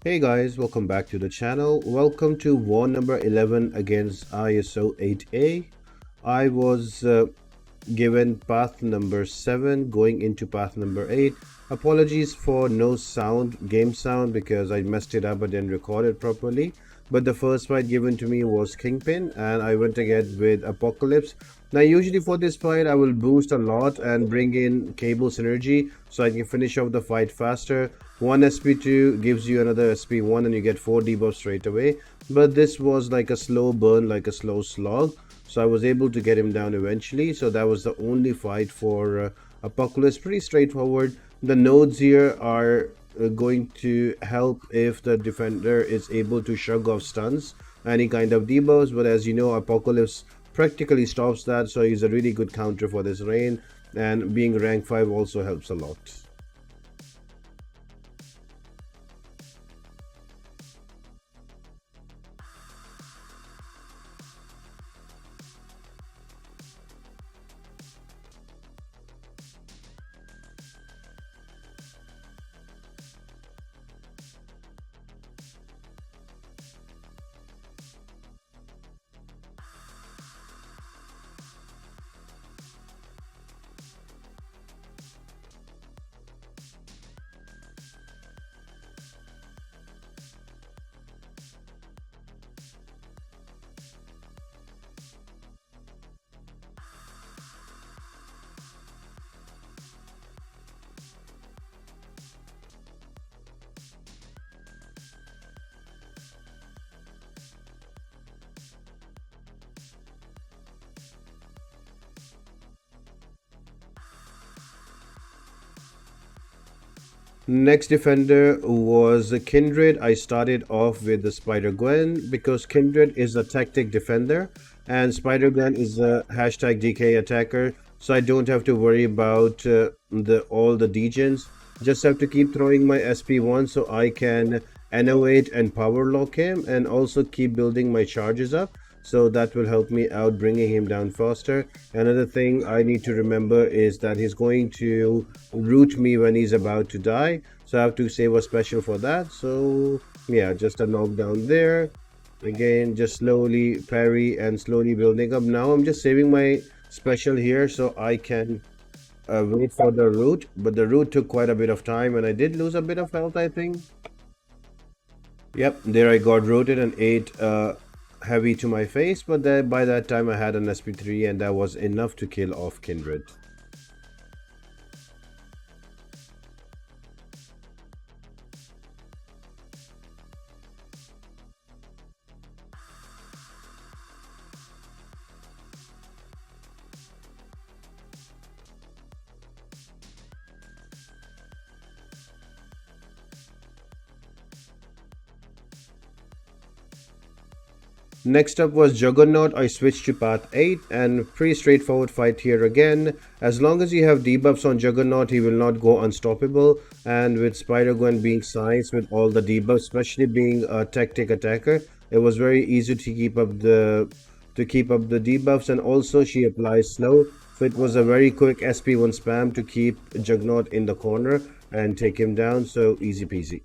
Hey guys, welcome back to the channel. Welcome to war number 11 against ISO8a. I was given path number 7 going into path number 8. Apologies for no game sound because I messed it up but didn't record it properly. But the first fight given to me was Kingpin and I went again with Apocalypse. Now usually for this fight I will boost a lot and bring in cable synergy so I can finish off the fight faster. One SP2 gives you another SP1 and you get 4 debuffs straight away. But this was like a slow burn, like a slow slog. So I was able to get him down eventually. So that was the only fight for Apocalypse. Pretty straightforward. The nodes here are going to help if the defender is able to shrug off stuns, any kind of debuffs. But as you know, Apocalypse practically stops that. So he's a really good counter for this lane. And being rank 5 also helps a lot. Next defender was Kindred. I started off with the Spider Gwen because Kindred is a tactic defender and Spider Gwen is a hashtag Decay attacker. So I don't have to worry about the all the degens. Just have to keep throwing my SP1 so I can innovate and power lock him and also keep building my charges up. So that will help me out bringing him down faster. Another thing I need to remember is that he's going to root me when he's about to die, so I have to save a special for that. So yeah, just a knockdown there. Again, just slowly parry and slowly building up. Now I'm just saving my special here so I can wait for the root, but the root took quite a bit of time and I did lose a bit of health, I think. Yep, there I got rooted and ate heavy to my face, but by that time I had an SP3 and that was enough to kill off Kindred. Next up was Juggernaut. I switched to path 8 and pretty straightforward fight here again. As long as you have debuffs on Juggernaut, he will not go unstoppable. And with Spider-Gwen being science with all the debuffs, especially being a tactic attacker, it was very easy to keep up the debuffs, and also she applies slow. So it was a very quick SP1 spam to keep Juggernaut in the corner and take him down. So easy peasy.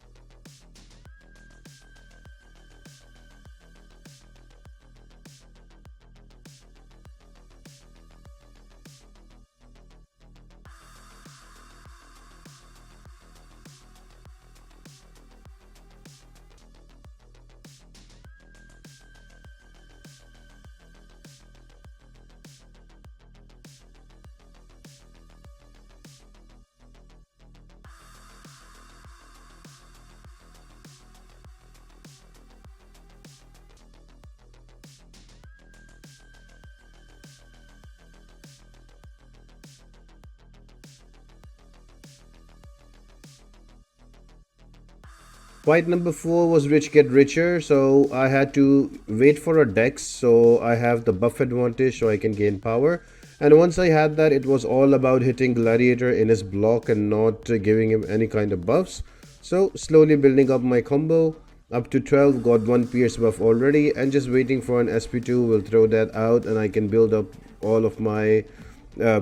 Fight number 4 was Rich Get Richer, so I had to wait for a dex, so I have the buff advantage so I can gain power. And once I had that, it was all about hitting Gladiator in his block and not giving him any kind of buffs. So slowly building up my combo, up to 12, got 1 Pierce buff already, and just waiting for an SP2 will throw that out and I can build up all of my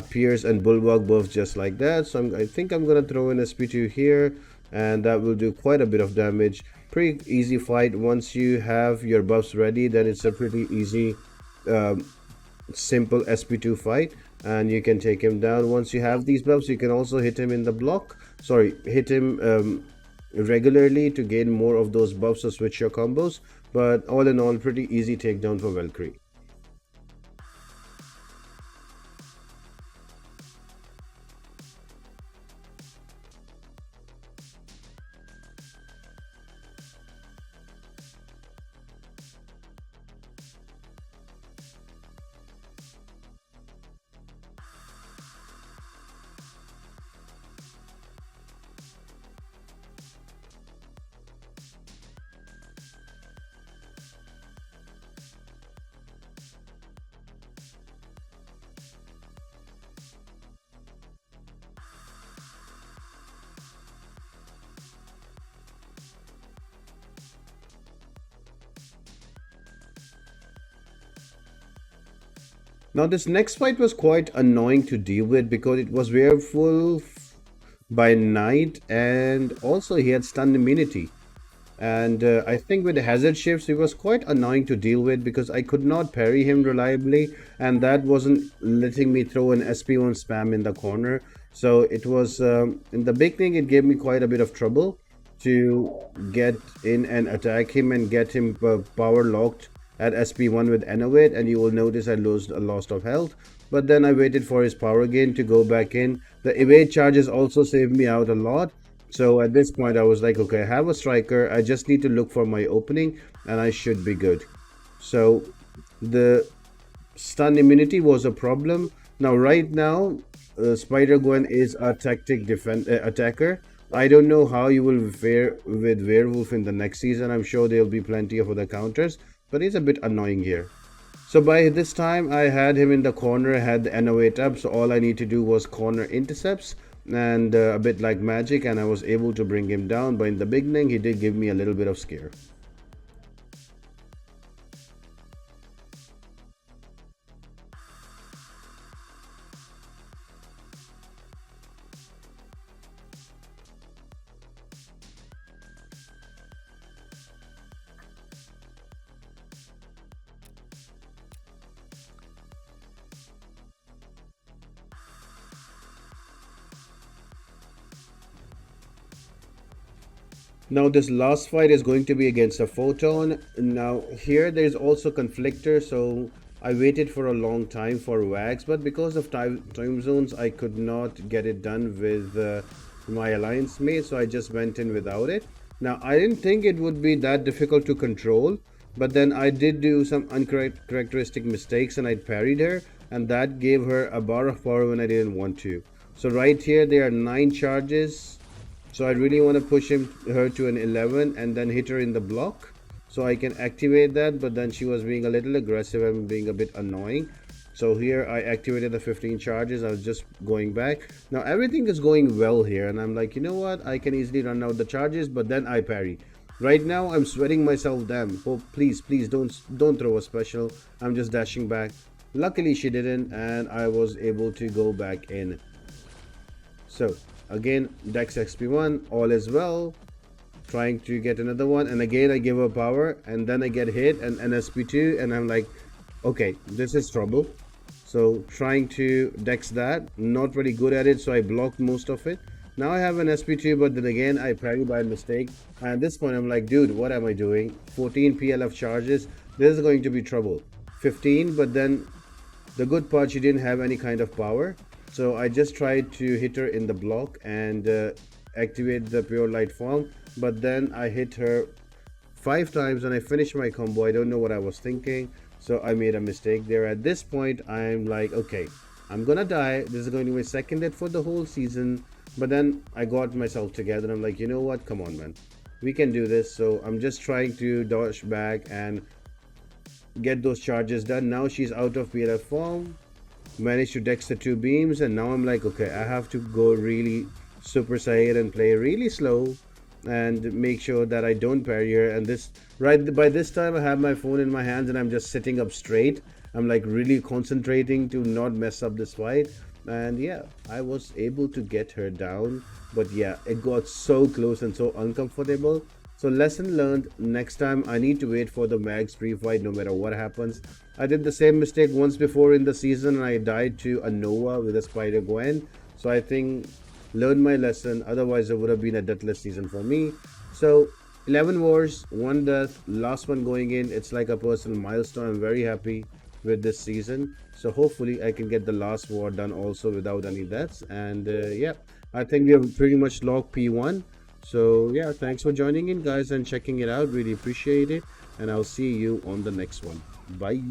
Pierce and Bulwark buffs just like that. So I think I'm gonna throw an SP2 here and that will do quite a bit of damage. pretty easy fight. Once you have your buffs ready, then it's a pretty easy simple SP2 fight, and you can take him down. Once you have these buffs, you can also hit him in the block, sorry, hit him regularly to gain more of those buffs or switch your combos. But all in all, pretty easy takedown for Valkyrie. Now this next fight was quite annoying to deal with because it was Werewolf by night, and also he had stun immunity. And I think with the hazard shifts, it was quite annoying to deal with because I could not parry him reliably, and that wasn't letting me throw an SP1 spam in the corner. So it was in the beginning, it gave me quite a bit of trouble to get in and attack him and get him power locked at SP1 with Innovate, and you will notice I lost a lot of health. But then I waited for his power gain to go back in. The evade charges also saved me out a lot. So at this point I was like, okay, I have a striker, I just need to look for my opening and I should be good. So the stun immunity was a problem. Now right now Spider Gwen is a tactic attacker. I don't know how you will fare with Werewolf in the next season. I'm sure there'll be plenty of other counters, but he's a bit annoying here. So by this time I had him in the corner, had the N08 up, so all I need to do was corner intercepts and a bit like magic, and I was able to bring him down. But in the beginning he did give me a little bit of scare. Now this last fight is going to be against a Photon. Now here there's also Conflictor, so I waited for a long time for Wags, but because of time zones I could not get it done with my alliance mate, so I just went in without it. Now I didn't think it would be that difficult to control, but then I did do some uncharacteristic mistakes and I parried her, and that gave her a bar of power when I didn't want to. So right here there are 9 charges, so I really want to push her to an 11 and then hit her in the block so I can activate that. But then she was being a little aggressive and being a bit annoying. So here I activated the 15 charges. I was just going back. Now everything is going well here, and I'm like, you know what? I can easily run out the charges, but then I parry. Right now I'm sweating myself down. Oh, please don't throw a special. I'm just dashing back. Luckily she didn't, and I was able to go back in. So again, Dex XP1, all is well. Trying to get another one, and again I give her power, and then I get hit and an SP2, and I'm like, okay, this is trouble. So trying to Dex that, not very good at it, so I blocked most of it. Now I have an SP2, but then again I parry by mistake, and at this point I'm like, dude, what am I doing? 14 PLF charges, this is going to be trouble. 15, but then the good part, she didn't have any kind of power. So I just tried to hit her in the block and activate the pure light form, but then I hit her 5 times and I finished my combo. I don't know what I was thinking, so I made a mistake there. At this point I'm like, okay, I'm gonna die. This is going to be my second death for the whole season. But then I got myself together and I'm like, you know what, come on man, we can do this. So I'm just trying to dodge back and get those charges done. Now she's out of PLF form, managed to dex the 2 beams, and now I'm like, okay, I have to go really Super Saiyan and play really slow and make sure that I don't parry her. And this, right by this time I have my phone in my hands and I'm just sitting up straight. I'm like really concentrating to not mess up this fight, and yeah, I was able to get her down. But yeah, it got so close and so uncomfortable. So lesson learned, next time I need to wait for the max pre-fight no matter what happens. I did the same mistake once before in the season and I died to a Nova with a Spider Gwen. So I think learned my lesson, otherwise it would have been a deathless season for me. So 11 wars, 1 death, last one going in. It's like a personal milestone. I'm very happy with this season. So hopefully I can get the last war done also without any deaths. And yeah, I think we have pretty much logged P1. So yeah, thanks for joining in, guys, and checking it out. Really appreciate it. And I'll see you on the next one. Bye.